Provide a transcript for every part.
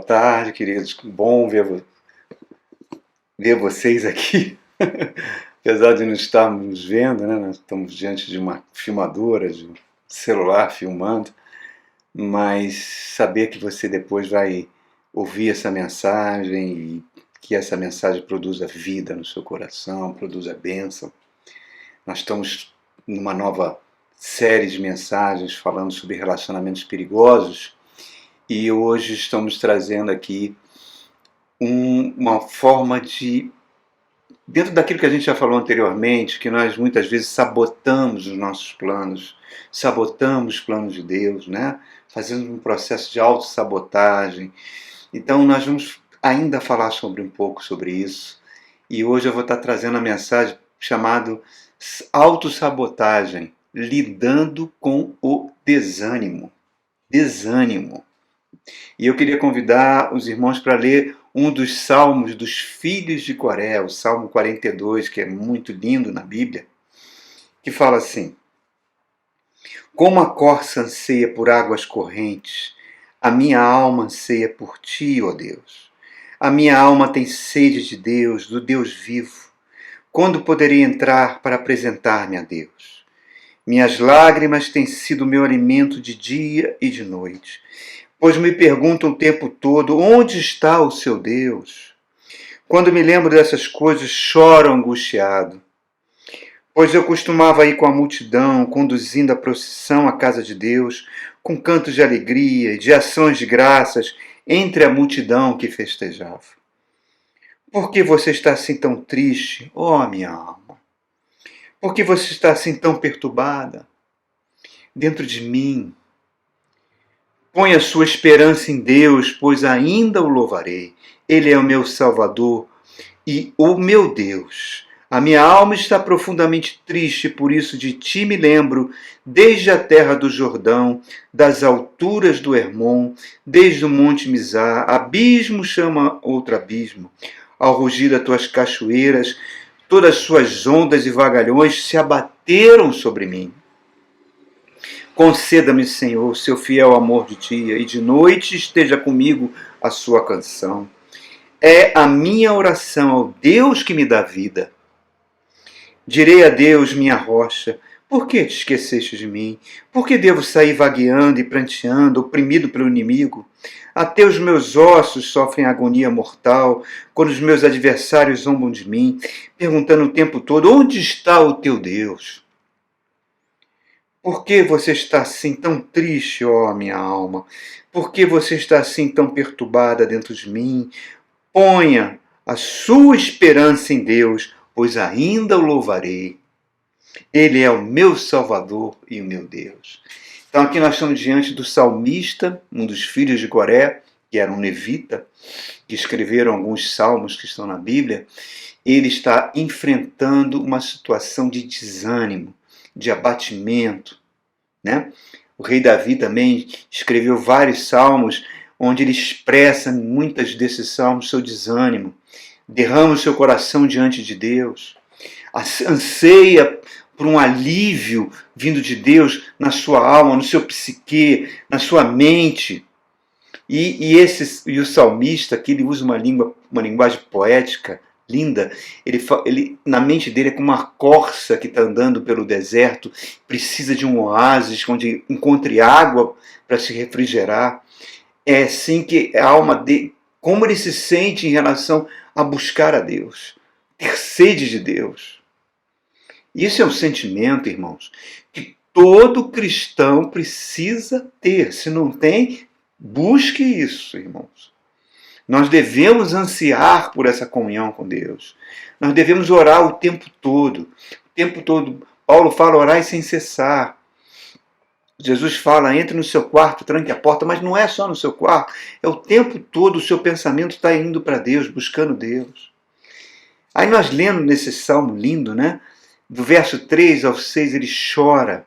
tarde, queridos. Bom ver vocês aqui. Apesar de não estarmos nos vendo, né? Nós estamos diante de uma filmadora, de um celular filmando, mas saber que você depois vai ouvir essa mensagem e que essa mensagem produza vida no seu coração, produza bênção. Nós estamos numa nova série de mensagens falando sobre relacionamentos perigosos e hoje estamos trazendo aqui uma forma de, dentro daquilo que a gente já falou anteriormente, que nós muitas vezes sabotamos os nossos planos, sabotamos os planos de Deus, né? Fazendo um processo de autossabotagem. Então nós vamos ainda falar um pouco sobre isso, e hoje eu vou estar trazendo a mensagem chamada autossabotagem, lidando com o desânimo. Desânimo. E eu queria convidar os irmãos para ler um dos salmos dos filhos de Coré, o Salmo 42, que é muito lindo na Bíblia, que fala assim: como a corça anseia por águas correntes, a minha alma anseia por ti, ó Deus. A minha alma tem sede de Deus, do Deus vivo. Quando poderei entrar para apresentar-me a Deus? Minhas lágrimas têm sido meu alimento de dia e de noite, pois me perguntam o tempo todo: onde está o seu Deus? Quando me lembro dessas coisas, choro angustiado, pois eu costumava ir com a multidão, conduzindo a procissão à casa de Deus, com cantos de alegria e de ações de graças entre a multidão que festejava. Por que você está assim tão triste, ó minha alma? Por que você está assim tão perturbada? Dentro de mim, põe a sua esperança em Deus, pois ainda o louvarei. Ele é o meu Salvador e o meu Deus. A minha alma está profundamente triste, por isso de ti me lembro, desde a terra do Jordão, das alturas do Hermon, desde o monte Mizar. Abismo chama outro abismo. Ao rugir das tuas cachoeiras, todas as suas ondas e vagalhões se abateram sobre mim. Conceda-me, Senhor, seu fiel amor de dia, e de noite esteja comigo a sua canção. É a minha oração ao Deus que me dá vida. Direi a Deus, minha rocha: por que te esqueceste de mim? Por que devo sair vagueando e pranteando, oprimido pelo inimigo? Até os meus ossos sofrem agonia mortal, quando os meus adversários zombam de mim, perguntando o tempo todo: onde está o teu Deus? Por que você está assim tão triste, ó minha alma? Por que você está assim tão perturbada dentro de mim? Ponha a sua esperança em Deus, pois ainda o louvarei. Ele é o meu Salvador e o meu Deus. Então aqui nós estamos diante do salmista, um dos filhos de Coré, que era um levita, que escreveram alguns salmos que estão na Bíblia. Ele está enfrentando uma situação de desânimo, de abatimento, né? O rei Davi também escreveu vários salmos onde ele expressa, em muitos desses salmos, seu desânimo. Derrama o seu coração diante de Deus, anseia por um alívio vindo de Deus na sua alma, no seu psique, na sua mente. E o salmista, que ele usa uma linguagem poética linda, ele, na mente dele é como uma corça que está andando pelo deserto, precisa de um oásis onde encontre água para se refrigerar. É assim que a alma dele, como ele se sente em relação a buscar a Deus, ter sede de Deus. Isso é um sentimento, irmãos, que todo cristão precisa ter. Se não tem, busque isso, irmãos. Nós devemos ansiar por essa comunhão com Deus. Nós devemos orar o tempo todo. O tempo todo. Paulo fala: orai sem cessar. Jesus fala: entre no seu quarto, tranque a porta, mas não é só no seu quarto, é o tempo todo o seu pensamento está indo para Deus, buscando Deus. Aí nós lendo nesse salmo lindo, né? Do verso 3 ao 6 ele chora,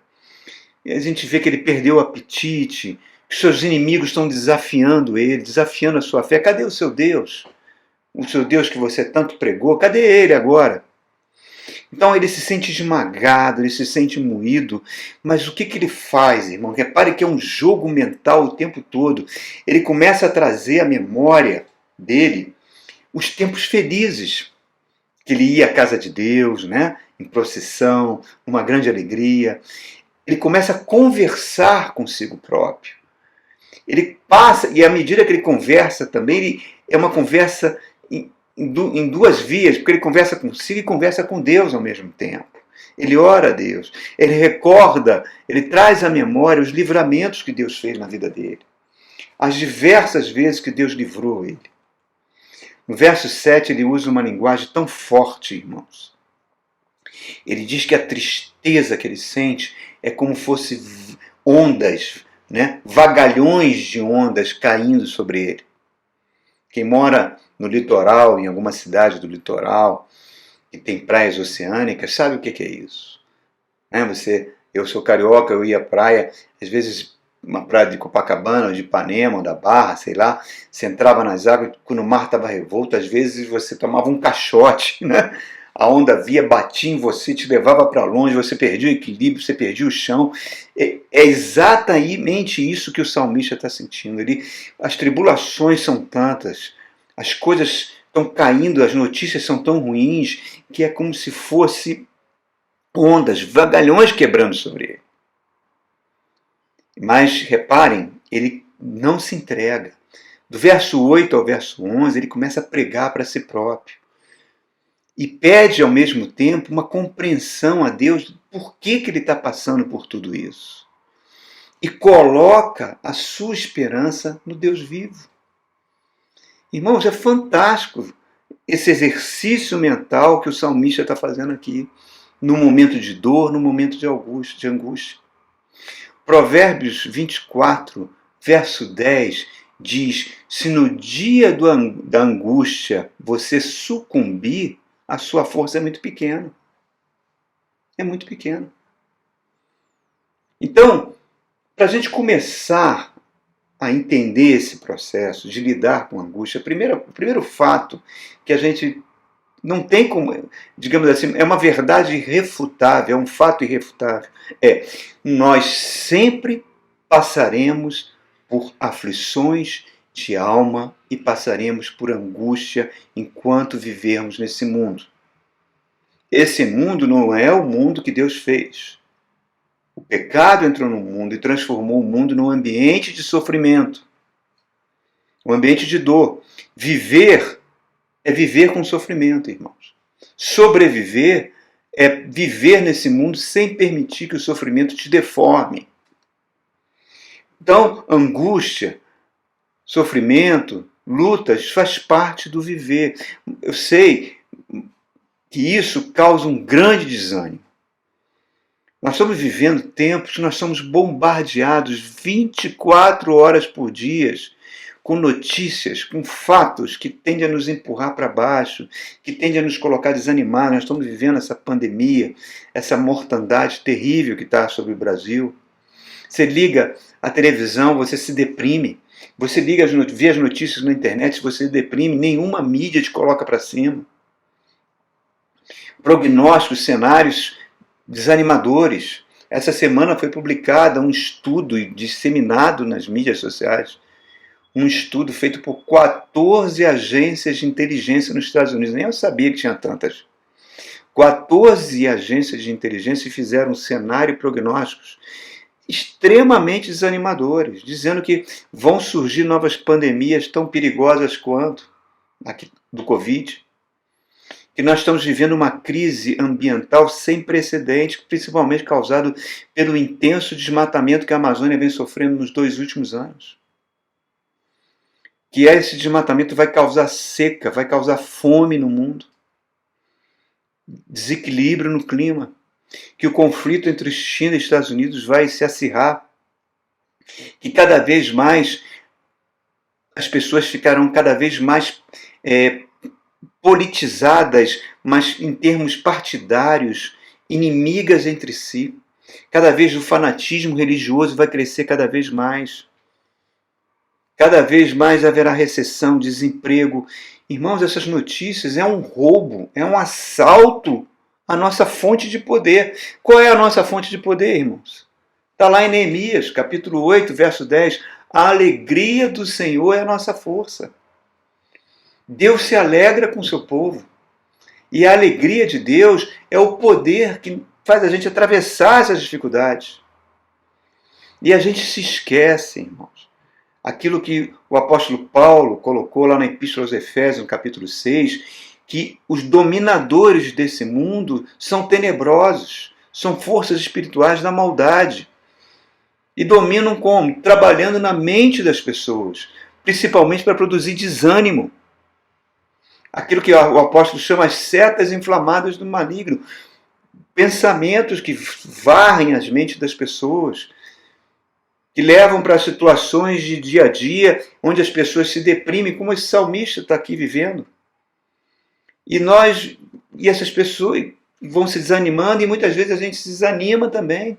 e a gente vê que ele perdeu o apetite, que seus inimigos estão desafiando ele, desafiando a sua fé. Cadê o seu Deus? O seu Deus que você tanto pregou, cadê ele agora? Então ele se sente esmagado, ele se sente moído, mas o que ele faz, irmão? Repare que é um jogo mental o tempo todo. Ele começa a trazer à memória dele os tempos felizes, que ele ia à casa de Deus, né? Em procissão, uma grande alegria. Ele começa a conversar consigo próprio. Ele passa, e à medida que ele conversa também, é uma conversa em duas vias, porque ele conversa consigo e conversa com Deus ao mesmo tempo. Ele ora a Deus, ele recorda, ele traz à memória os livramentos que Deus fez na vida dele, as diversas vezes que Deus livrou ele. No verso 7 ele usa uma linguagem tão forte, irmãos. Ele diz que a tristeza que ele sente é como fosse ondas, né? Vagalhões de ondas caindo sobre ele. Quem mora no litoral, em alguma cidade do litoral, que tem praias oceânicas, sabe o que é isso? Eu sou carioca, eu ia à praia, às vezes uma praia de Copacabana, ou de Ipanema, ou da Barra, sei lá, você entrava nas águas, quando o mar estava revolto, às vezes você tomava um caixote, né? A onda via, batia em você, te levava para longe, você perdia o equilíbrio, você perdia o chão. É exatamente isso que o salmista está sentindo. As tribulações são tantas, as coisas estão caindo, as notícias são tão ruins, que é como se fosse ondas, vagalhões quebrando sobre ele. Mas reparem, ele não se entrega. Do verso 8 ao verso 11, ele começa a pregar para si próprio. E pede ao mesmo tempo uma compreensão a Deus do porquê que ele está passando por tudo isso. E coloca a sua esperança no Deus vivo. Irmãos, é fantástico esse exercício mental que o salmista está fazendo aqui, no momento de dor, no momento de angústia. Provérbios 24, verso 10, diz: se no dia da angústia você sucumbir, a sua força é muito pequena. É muito pequena. Então, para a gente começar a entender esse processo de lidar com a angústia, o primeiro fato que a gente não tem como, digamos assim, é uma verdade irrefutável, é um fato irrefutável, nós sempre passaremos por aflições de alma e passaremos por angústia enquanto vivermos nesse mundo. Esse mundo não é o mundo que Deus fez. O pecado entrou no mundo e transformou o mundo num ambiente de sofrimento, um ambiente de dor. Viver é viver com sofrimento, irmãos. Sobreviver é viver nesse mundo sem permitir que o sofrimento te deforme. Então, angústia, sofrimento, lutas, faz parte do viver. Eu sei que isso causa um grande desânimo. Nós estamos vivendo tempos que nós somos bombardeados 24 horas por dia com notícias, com fatos que tendem a nos empurrar para baixo, que tendem a nos colocar desanimados. Nós estamos vivendo essa pandemia, essa mortandade terrível que está sobre o Brasil. Você liga a televisão, você se deprime. Você vê as notícias na internet, você se deprime, nenhuma mídia te coloca para cima. Prognósticos, cenários desanimadores. Essa semana foi publicado um estudo disseminado nas mídias sociais, um estudo feito por 14 agências de inteligência nos Estados Unidos. Nem eu sabia que tinha tantas. 14 agências de inteligência fizeram um cenário e prognósticos extremamente desanimadores, dizendo que vão surgir novas pandemias tão perigosas quanto a do Covid, que nós estamos vivendo uma crise ambiental sem precedentes, principalmente causado pelo intenso desmatamento que a Amazônia vem sofrendo nos 2 últimos anos. Que esse desmatamento vai causar seca, vai causar fome no mundo, desequilíbrio no clima, que o conflito entre China e Estados Unidos vai se acirrar, que cada vez mais as pessoas ficarão cada vez mais politizadas, mas em termos partidários, inimigas entre si. Cada vez o fanatismo religioso vai crescer cada vez mais. Cada vez mais haverá recessão, desemprego. Irmãos, essas notícias é um roubo, é um assalto a nossa fonte de poder. Qual é a nossa fonte de poder, irmãos? Está lá em Neemias, capítulo 8, verso 10. A alegria do Senhor é a nossa força. Deus se alegra com o seu povo. E a alegria de Deus é o poder que faz a gente atravessar essas dificuldades. E a gente se esquece, irmãos, aquilo que o apóstolo Paulo colocou lá na Epístola aos Efésios, no capítulo 6, que os dominadores desse mundo são tenebrosos, são forças espirituais da maldade. E dominam como? Trabalhando na mente das pessoas, principalmente para produzir desânimo. Aquilo que o apóstolo chama as setas inflamadas do maligno. Pensamentos que varrem as mentes das pessoas, que levam para situações de dia a dia, onde as pessoas se deprimem, como esse salmista está aqui vivendo. E essas pessoas vão se desanimando, e muitas vezes a gente se desanima também.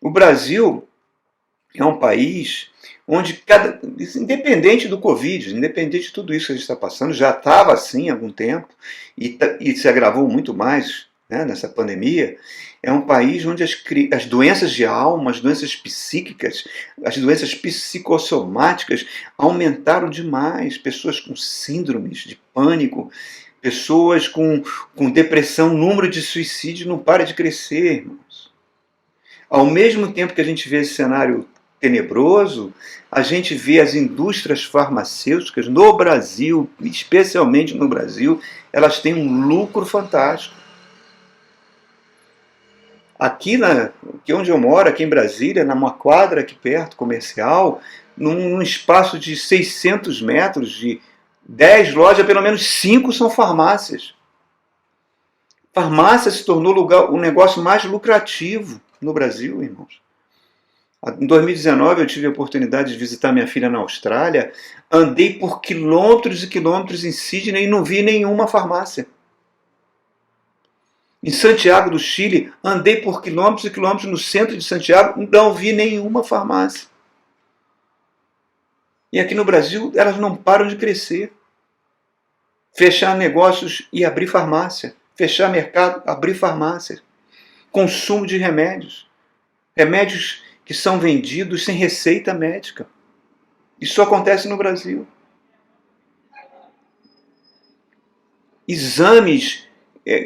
O Brasil é um país onde, independente do Covid, independente de tudo isso que a gente está passando, já estava assim há algum tempo, e se agravou muito mais, né, nessa pandemia, é um país onde as doenças de alma, as doenças psíquicas, as doenças psicossomáticas aumentaram demais. Pessoas com síndromes de pânico, pessoas com depressão, o número de suicídios não para de crescer, irmãos. Ao mesmo tempo que a gente vê esse cenário tenebroso, a gente vê as indústrias farmacêuticas no Brasil, especialmente no Brasil, elas têm um lucro fantástico. Aqui onde eu moro, aqui em Brasília, numa quadra aqui perto, comercial, num espaço de 600 metros, de 10 lojas, pelo menos 5 são farmácias. Farmácia se tornou o negócio mais lucrativo no Brasil, irmãos. Em 2019 eu tive a oportunidade de visitar minha filha na Austrália, andei por quilômetros e quilômetros em Sydney e não vi nenhuma farmácia. Em Santiago do Chile, andei por quilômetros e quilômetros no centro de Santiago, não vi nenhuma farmácia. E aqui no Brasil, elas não param de crescer. Fechar negócios e abrir farmácia. Fechar mercado, abrir farmácia. Consumo de remédios. Remédios que são vendidos sem receita médica. Isso acontece no Brasil. Exames.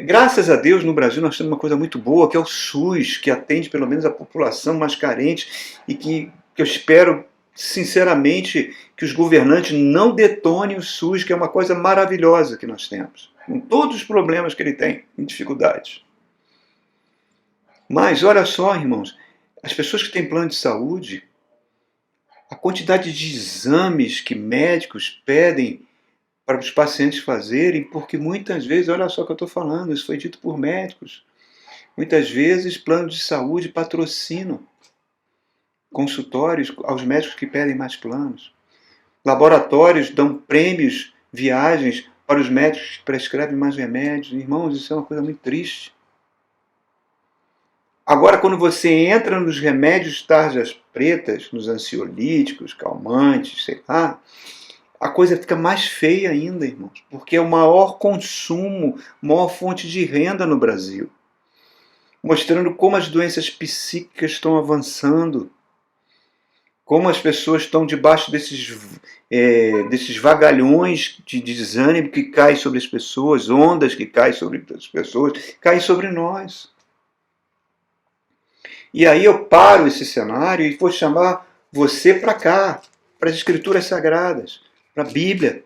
Graças a Deus, no Brasil, nós temos uma coisa muito boa, que é o SUS, que atende pelo menos a população mais carente, e que eu espero, sinceramente, que os governantes não detonem o SUS, que é uma coisa maravilhosa que nós temos, com todos os problemas que ele tem, em dificuldades. Mas, olha só, irmãos, as pessoas que têm plano de saúde, a quantidade de exames que médicos pedem para os pacientes fazerem, porque muitas vezes, olha só o que eu estou falando, isso foi dito por médicos, muitas vezes planos de saúde patrocinam consultórios aos médicos que pedem mais planos. Laboratórios dão prêmios, viagens para os médicos que prescrevem mais remédios. Irmãos, isso é uma coisa muito triste. Agora, quando você entra nos remédios tarjas pretas, nos ansiolíticos, calmantes, sei lá, a coisa fica mais feia ainda, irmãos, porque é o maior consumo, maior fonte de renda no Brasil, mostrando como as doenças psíquicas estão avançando, como as pessoas estão debaixo desses vagalhões de desânimo que caem sobre as pessoas, ondas que caem sobre as pessoas, caem sobre nós. E aí eu paro esse cenário e vou chamar você para cá, para as Escrituras Sagradas, para a Bíblia,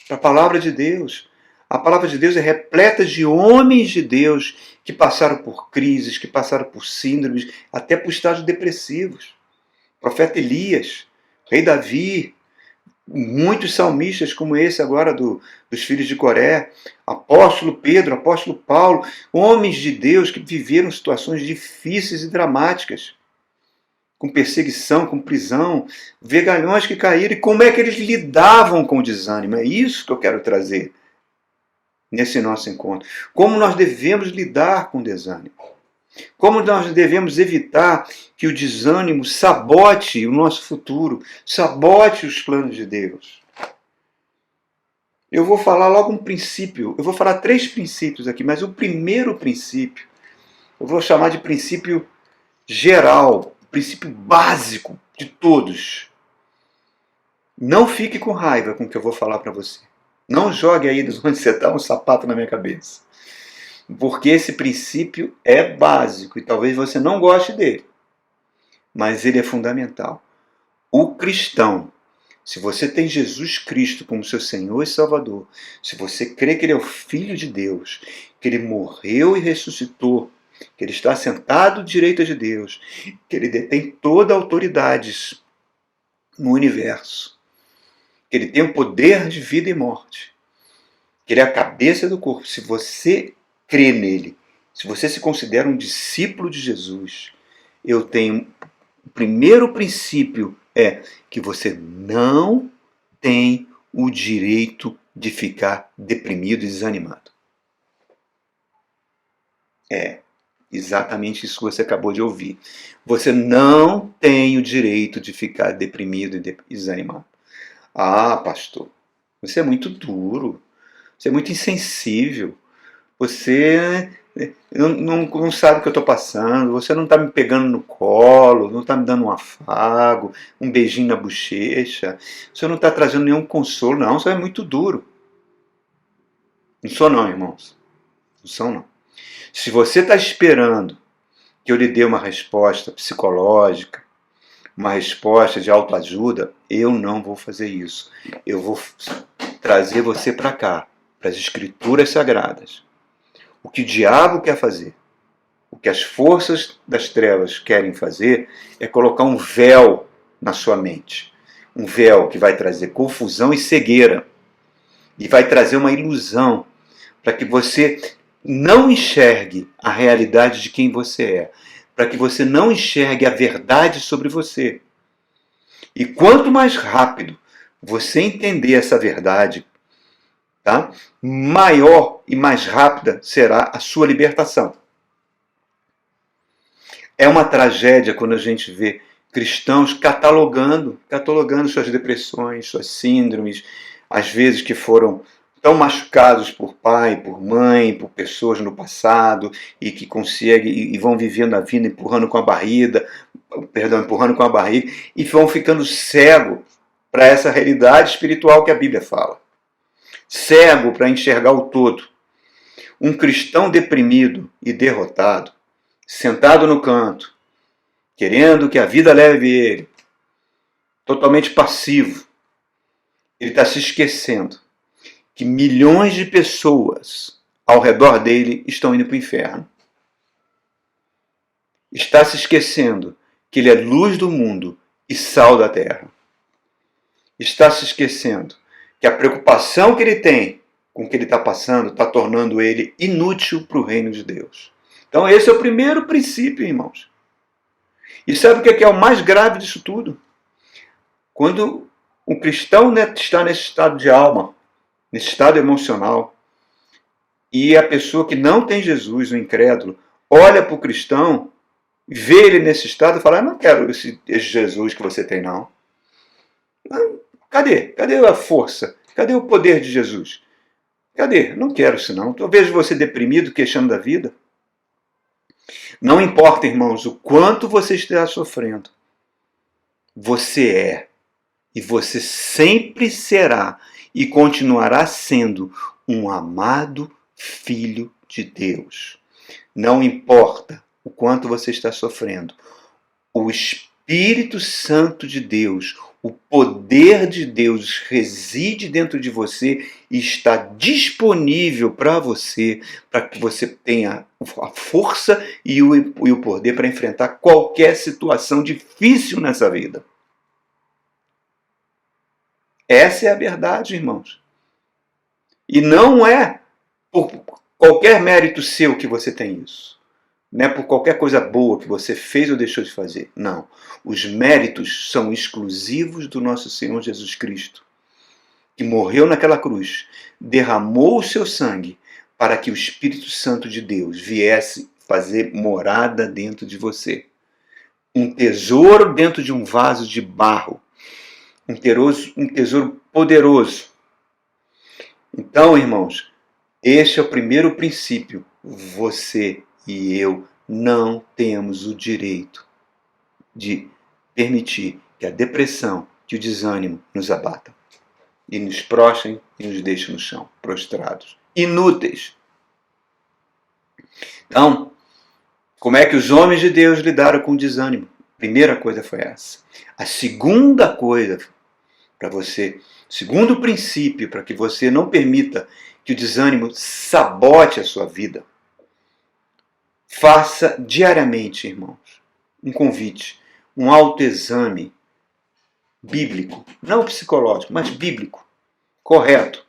para a Palavra de Deus. A Palavra de Deus é repleta de homens de Deus que passaram por crises, que passaram por síndromes, até por estágios depressivos. O profeta Elias, rei Davi, muitos salmistas como esse agora dos filhos de Coré, apóstolo Pedro, apóstolo Paulo, homens de Deus que viveram situações difíceis e dramáticas, com perseguição, com prisão, vegalhões que caíram, e como é que eles lidavam com o desânimo. É isso que eu quero trazer nesse nosso encontro. Como nós devemos lidar com o desânimo. Como nós devemos evitar que o desânimo sabote o nosso futuro, sabote os planos de Deus. Eu vou falar logo um princípio. Eu vou falar 3 princípios aqui, mas o primeiro princípio eu vou chamar de princípio geral, princípio básico de todos. Não fique com raiva com o que eu vou falar para você. Não jogue aí de onde você está um sapato na minha cabeça. Porque esse princípio é básico e talvez você não goste dele, mas ele é fundamental. O cristão, se você tem Jesus Cristo como seu Senhor e Salvador, se você crê que Ele é o Filho de Deus, que Ele morreu e ressuscitou, que Ele está sentado à direita de Deus, que Ele detém toda a autoridade no universo, que Ele tem o poder de vida e morte, que Ele é a cabeça do corpo. Se você crê nele, se você se considera um discípulo de Jesus, eu tenho o primeiro princípio é que você não tem o direito de ficar deprimido e desanimado. É exatamente isso que você acabou de ouvir. Você não tem o direito de ficar deprimido e desanimado. Ah, pastor, você é muito duro, você é muito insensível, você não sabe o que eu estou passando, você não está me pegando no colo, não está me dando um afago, um beijinho na bochecha, você não está trazendo nenhum consolo, não, você é muito duro. Não sou não, irmãos. Não são não. Se você está esperando que eu lhe dê uma resposta psicológica, uma resposta de autoajuda, eu não vou fazer isso. Eu vou trazer você para cá, para as Escrituras Sagradas. O que o diabo quer fazer, o que as forças das trevas querem fazer, é colocar um véu na sua mente. Um véu que vai trazer confusão e cegueira. E vai trazer uma ilusão para que você não enxergue a realidade de quem você é. Para que você não enxergue a verdade sobre você. E quanto mais rápido você entender essa verdade, tá? Maior e mais rápida será a sua libertação. É uma tragédia quando a gente vê cristãos catalogando suas depressões, suas síndromes, às vezes que foram tão machucados por pai, por mãe, por pessoas no passado e que conseguem e vão vivendo a vida empurrando com a barriga e vão ficando cego para essa realidade espiritual que a Bíblia fala. Cego para enxergar o todo. Um cristão deprimido e derrotado, sentado no canto, querendo que a vida leve ele, totalmente passivo, ele está se esquecendo que milhões de pessoas ao redor dele estão indo para o inferno. Está se esquecendo que ele é luz do mundo e sal da terra. Está se esquecendo que a preocupação que ele tem com o que ele está passando está tornando ele inútil para o reino de Deus. Então esse é o primeiro princípio, irmãos. E sabe o que é o mais grave disso tudo? Quando um cristão está nesse estado de alma, nesse estado emocional, e a pessoa que não tem Jesus, o incrédulo, olha para o cristão, vê ele nesse estado e fala: não quero esse Jesus que você tem, não. Cadê? Cadê a força? Cadê o poder de Jesus? Cadê? Não quero isso não. Eu vejo você deprimido, queixando da vida. Não importa, irmãos, o quanto você esteja sofrendo. Você é. E você sempre será e continuará sendo um amado filho de Deus. Não importa o quanto você está sofrendo. O Espírito Santo de Deus, o poder de Deus reside dentro de você e está disponível para você, para que você tenha a força e o poder para enfrentar qualquer situação difícil nessa vida. Essa é a verdade, irmãos. E não é por qualquer mérito seu que você tem isso. Não é por qualquer coisa boa que você fez ou deixou de fazer. Não. Os méritos são exclusivos do nosso Senhor Jesus Cristo, que morreu naquela cruz, derramou o seu sangue para que o Espírito Santo de Deus viesse fazer morada dentro de você. Um tesouro dentro de um vaso de barro. Um tesouro poderoso. Então, irmãos, este é o primeiro princípio. Você e eu não temos o direito de permitir que a depressão, que o desânimo nos abatam e nos prostrem e nos deixem no chão, prostrados, inúteis. Então, como é que os homens de Deus lidaram com o desânimo? A primeira coisa foi essa. A segunda coisa para você, segundo princípio, para que você não permita que o desânimo sabote a sua vida, faça diariamente, irmãos, um convite, um autoexame bíblico, não psicológico, mas bíblico, correto.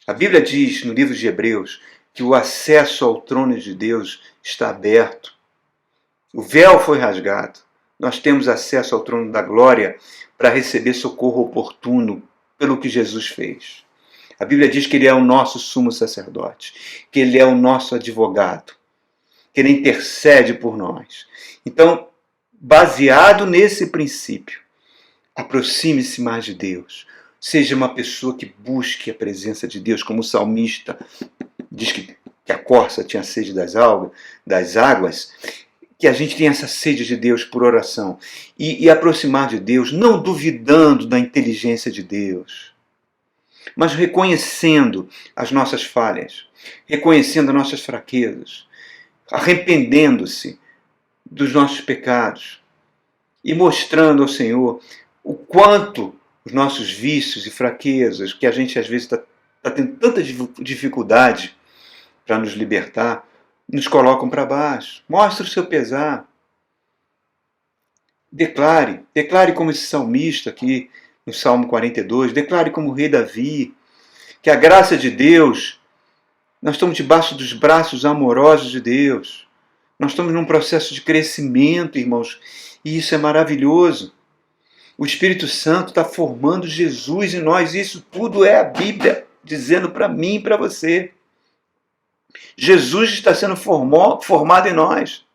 A Bíblia diz no livro de Hebreus que o acesso ao trono de Deus está aberto. O véu foi rasgado. Nós temos acesso ao trono da glória para receber socorro oportuno pelo que Jesus fez. A Bíblia diz que Ele é o nosso sumo sacerdote, que Ele é o nosso advogado, que Ele intercede por nós. Então, baseado nesse princípio, aproxime-se mais de Deus. Seja uma pessoa que busque a presença de Deus, como o salmista diz que a corça tinha sede das águas, que a gente tenha essa sede de Deus por oração e aproximar de Deus, não duvidando da inteligência de Deus, mas reconhecendo as nossas falhas, reconhecendo as nossas fraquezas, arrependendo-se dos nossos pecados e mostrando ao Senhor o quanto os nossos vícios e fraquezas, que a gente às vezes está tendo tanta dificuldade para nos libertar, nos colocam para baixo. Mostre o seu pesar. Declare como esse salmista aqui no Salmo 42, declare como o rei Davi, que a graça de Deus, nós estamos debaixo dos braços amorosos de Deus. Nós estamos num processo de crescimento, irmãos, e isso é maravilhoso. O Espírito Santo está formando Jesus em nós. Isso tudo é a Bíblia dizendo para mim e para você. Jesus está sendo formado em nós.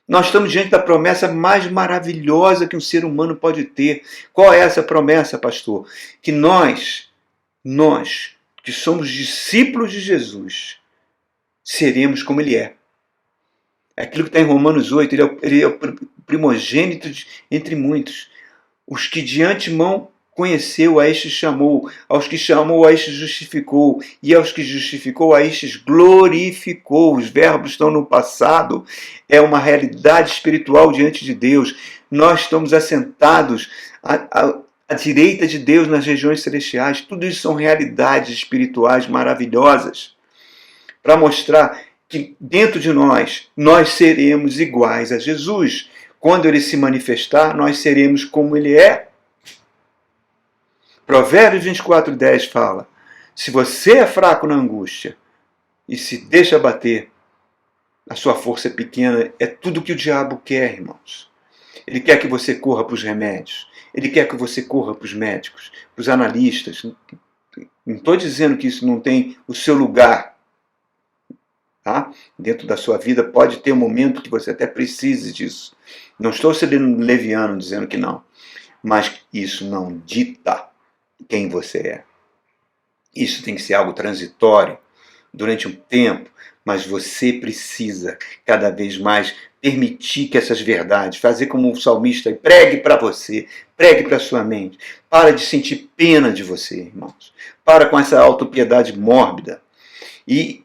Nós estamos diante da promessa mais maravilhosa que um ser humano pode ter. Qual é essa promessa, pastor? Que nós que somos discípulos de Jesus, seremos como Ele é. É aquilo que está em Romanos 8, ele é o primogênito entre muitos. Os que de antemão conheceu, a estes chamou. Aos que chamou, a estes justificou. E aos que justificou, a estes glorificou. Os verbos estão no passado. É uma realidade espiritual diante de Deus. Nós estamos assentados à direita de Deus nas regiões celestiais. Tudo isso são realidades espirituais maravilhosas para mostrar que dentro de nós seremos iguais a Jesus. Quando Ele se manifestar, nós seremos como Ele é. Provérbios 24:10 fala: se você é fraco na angústia e se deixa bater, a sua força é pequena. É tudo que o diabo quer, irmãos. Ele quer que você corra para os remédios. Ele quer que você corra para os médicos, para os analistas. Não estou dizendo que isso não tem o seu lugar. Tá? Dentro da sua vida pode ter um momento que você até precise disso. Não estou sendo leviano dizendo que não. Mas isso não dita quem você é. Isso tem que ser algo transitório, durante um tempo, mas você precisa cada vez mais permitir que essas verdades, fazer como o salmista, pregue para você, pregue para sua mente. Para de sentir pena de você, irmãos. Para com essa autopiedade mórbida.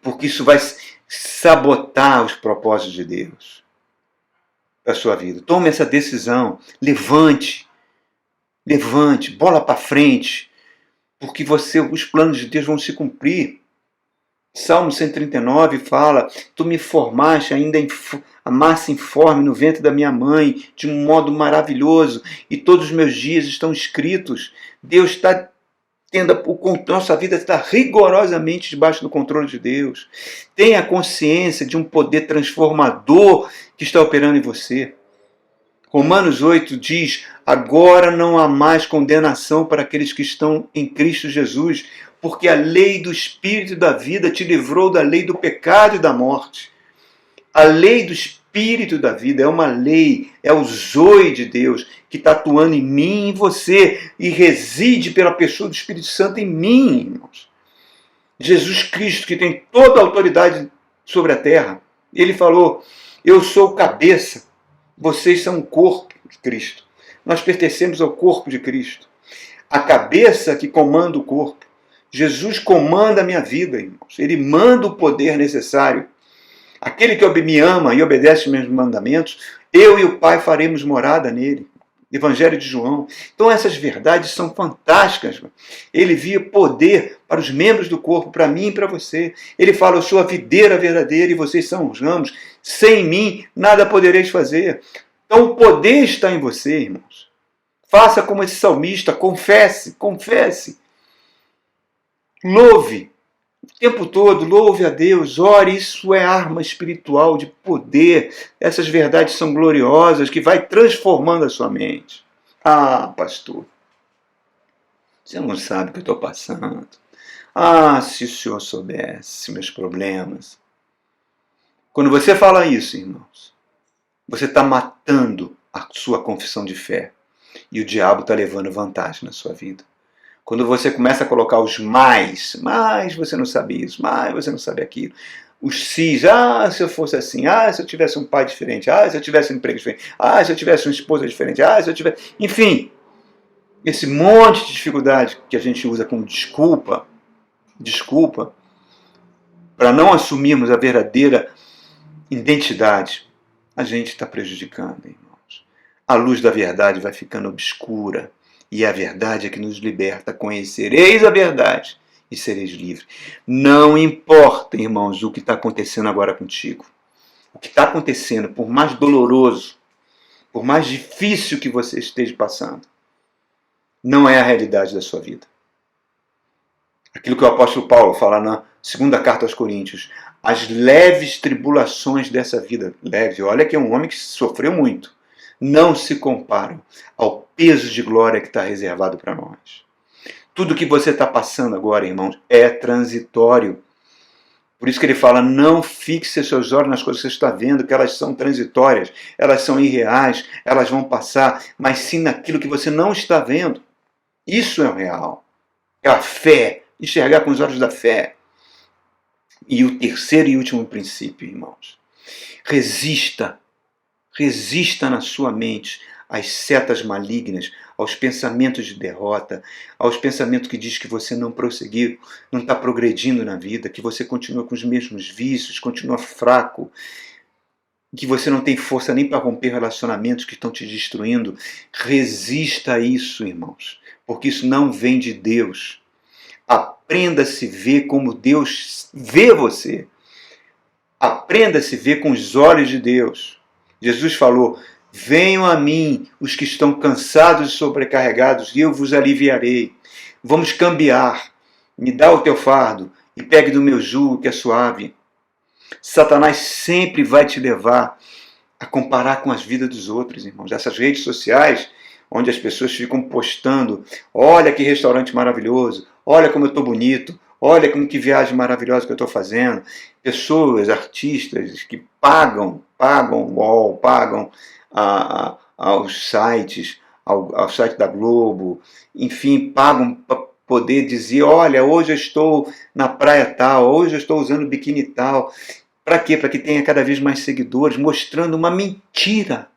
Porque isso vai sabotar os propósitos de Deus para a sua vida. Tome essa decisão, levante, bola para frente, porque os planos de Deus vão se cumprir. Salmo 139 fala: tu me formaste ainda a massa informe no ventre da minha mãe, de um modo maravilhoso, e todos os meus dias estão escritos. Deus está nossa vida está rigorosamente debaixo do controle de Deus. Tenha consciência de um poder transformador que está operando em você. Romanos 8 diz: agora não há mais condenação para aqueles que estão em Cristo Jesus, porque a lei do Espírito da vida te livrou da lei do pecado e da morte. A lei do Espírito da vida é uma lei, é o zoe de Deus que está atuando em mim e em você e reside pela pessoa do Espírito Santo em mim, irmãos. Jesus Cristo, que tem toda a autoridade sobre a terra. Ele falou: eu sou o cabeça, vocês são o corpo de Cristo. Nós pertencemos ao corpo de Cristo. A cabeça que comanda o corpo. Jesus comanda a minha vida, irmãos. Ele manda o poder necessário. Aquele que me ama e obedece os meus mandamentos, eu e o Pai faremos morada nele. Evangelho de João. Então essas verdades são fantásticas. Ele via poder para os membros do corpo, para mim e para você. Ele fala: eu sou a videira verdadeira e vocês são os ramos. Sem mim nada podereis fazer. Então o poder está em você, irmãos. Faça como esse salmista, confesse, confesse. Louve o tempo todo, louve a Deus, ore, isso é arma espiritual de poder. Essas verdades são gloriosas, que vai transformando a sua mente. Ah, pastor, você não sabe o que eu estou passando. Ah, se o senhor soubesse meus problemas. Quando você fala isso, irmãos, você está matando a sua confissão de fé. E o diabo está levando vantagem na sua vida. Quando você começa a colocar os mais você não sabe isso, mais você não sabe aquilo. Os sis, se eu fosse assim, se eu tivesse um pai diferente, se eu tivesse um emprego diferente, se eu tivesse uma esposa diferente, se eu tivesse... Enfim, esse monte de dificuldade que a gente usa como desculpa, para não assumirmos a verdadeira identidade, a gente está prejudicando, irmãos. A luz da verdade vai ficando obscura. E a verdade é que nos liberta. Conhecereis a verdade e sereis livres. Não importa, irmãos, o que está acontecendo agora contigo. O que está acontecendo, por mais doloroso, por mais difícil que você esteja passando, não é a realidade da sua vida. Aquilo que o apóstolo Paulo fala na segunda carta aos Coríntios. As leves tribulações dessa vida. Leve, olha que é um homem que sofreu muito. Não se comparam ao peso de glória que está reservado para nós. Tudo que você está passando agora, irmãos, é transitório. Por isso que ele fala: não fixe seus olhos nas coisas que você está vendo, que elas são transitórias, elas são irreais, elas vão passar, mas sim naquilo que você não está vendo. Isso é o real. É a fé, enxergar com os olhos da fé. E o terceiro e último princípio, irmãos. Resista na sua mente às setas malignas, aos pensamentos de derrota, aos pensamentos que diz que você não prosseguiu, não está progredindo na vida, que você continua com os mesmos vícios, continua fraco, que você não tem força nem para romper relacionamentos que estão te destruindo. Resista a isso, irmãos, porque isso não vem de Deus. Aprenda a se ver como Deus vê você. Aprenda a se ver com os olhos de Deus. Jesus falou: venham a mim os que estão cansados e sobrecarregados, e eu vos aliviarei. Vamos cambiar. Me dá o teu fardo e pegue do meu jugo que é suave. Satanás sempre vai te levar a comparar com as vidas dos outros, irmãos. Essas redes sociais, onde as pessoas ficam postando: olha que restaurante maravilhoso, olha como eu estou bonito, olha como que viagem maravilhosa que eu estou fazendo. Pessoas, artistas que pagam UOL, pagam aos sites, ao site da Globo, enfim, pagam para poder dizer: olha, hoje eu estou na praia tal, hoje eu estou usando biquíni tal. Para quê? Para que tenha cada vez mais seguidores, mostrando uma mentira.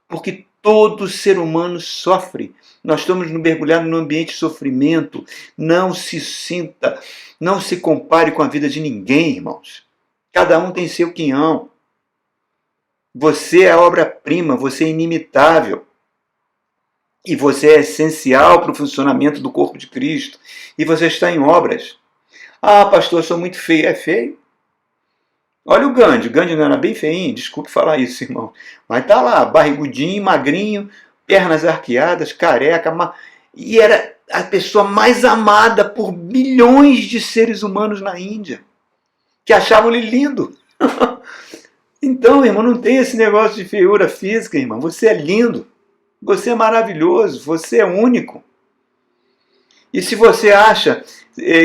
Porque todo ser humano sofre. Nós estamos mergulhados num ambiente de sofrimento. Não se sinta, não se compare com a vida de ninguém, irmãos. Cada um tem seu quinhão. Você é a obra-prima, você é inimitável. E você é essencial para o funcionamento do corpo de Cristo. E você está em obras. Pastor, eu sou muito feio. É feio? Olha o Gandhi não era bem feinho, desculpe falar isso, irmão. Mas tá lá, barrigudinho, magrinho, pernas arqueadas, careca, e era a pessoa mais amada por milhões de seres humanos na Índia, que achavam ele lindo. Então, irmão, não tem esse negócio de feiura física, irmão. Você é lindo, você é maravilhoso, você é único. E se você acha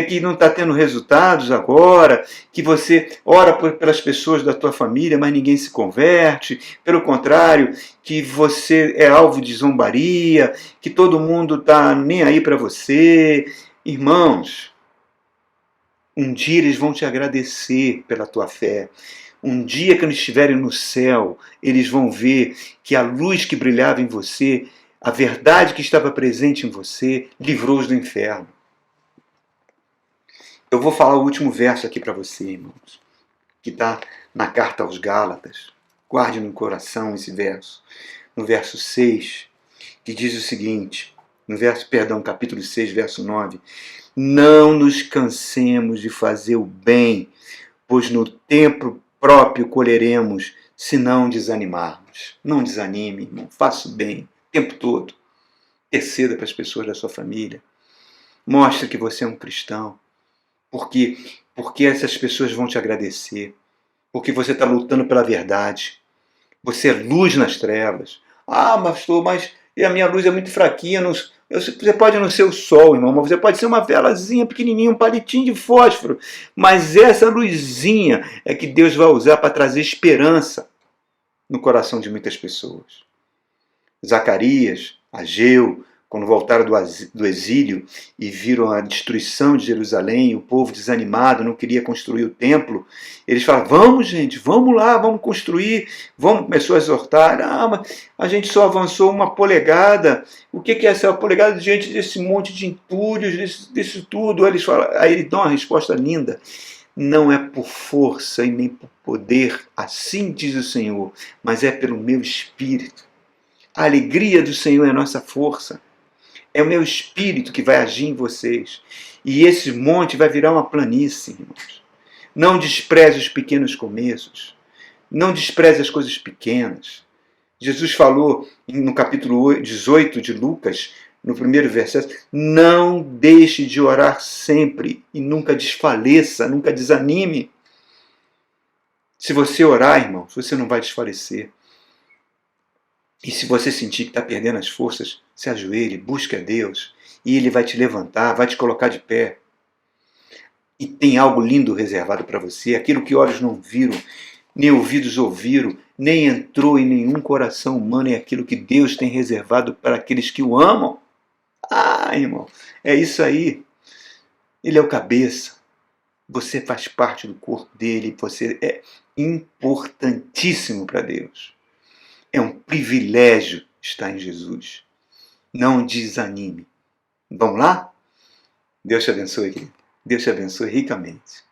que não está tendo resultados agora, que você ora pelas pessoas da tua família, mas ninguém se converte, pelo contrário, que você é alvo de zombaria, que todo mundo está nem aí para você, irmãos, Um dia eles vão te agradecer pela tua fé. Um dia, quando estiverem no céu, eles vão ver que a luz que brilhava em você, a verdade que estava presente em você, livrou-os do inferno. Eu vou falar o último verso aqui para você, irmãos, que está na carta aos Gálatas. Guarde no coração esse verso. No verso 6, que diz o seguinte, capítulo 6, verso 9. Não nos cansemos de fazer o bem, pois no tempo próprio colheremos, se não desanimarmos. Não desanime, irmão. Faça o bem o tempo todo. Interceda para as pessoas da sua família. Mostre que você é um cristão. Porque essas pessoas vão te agradecer. Porque você está lutando pela verdade. Você é luz nas trevas. Ah, pastor, mas a minha luz é muito fraquinha. Você pode não ser o sol, irmão, mas você pode ser uma velazinha pequenininha, um palitinho de fósforo. Mas essa luzinha é que Deus vai usar para trazer esperança no coração de muitas pessoas. Zacarias, Ageu, quando voltaram do exílio e viram a destruição de Jerusalém, o povo desanimado, não queria construir o templo, eles falaram, vamos gente, vamos lá, vamos construir, começou a exortar, mas a gente só avançou 1 polegada, o que é essa polegada diante desse monte de entulhos, disso tudo? Aí eles dão uma resposta linda, não é por força e nem por poder, assim diz o Senhor, mas é pelo meu Espírito. A alegria do Senhor é a nossa força. É o meu Espírito que vai agir em vocês. E esse monte vai virar uma planície, irmãos. Não despreze os pequenos começos. Não despreze as coisas pequenas. Jesus falou no capítulo 18 de Lucas, no primeiro versículo, não deixe de orar sempre e nunca desfaleça, nunca desanime. Se você orar, irmão, você não vai desfalecer. E se você sentir que está perdendo as forças, se ajoelhe, busque a Deus. E Ele vai te levantar, vai te colocar de pé. E tem algo lindo reservado para você. Aquilo que olhos não viram, nem ouvidos ouviram, nem entrou em nenhum coração humano. É aquilo que Deus tem reservado para aqueles que o amam. Ah, irmão, é isso aí. Ele é o cabeça. Você faz parte do corpo dele. Você é importantíssimo para Deus. É um privilégio estar em Jesus. Não desanime. Vamos lá? Deus te abençoe, querido. Deus te abençoe ricamente.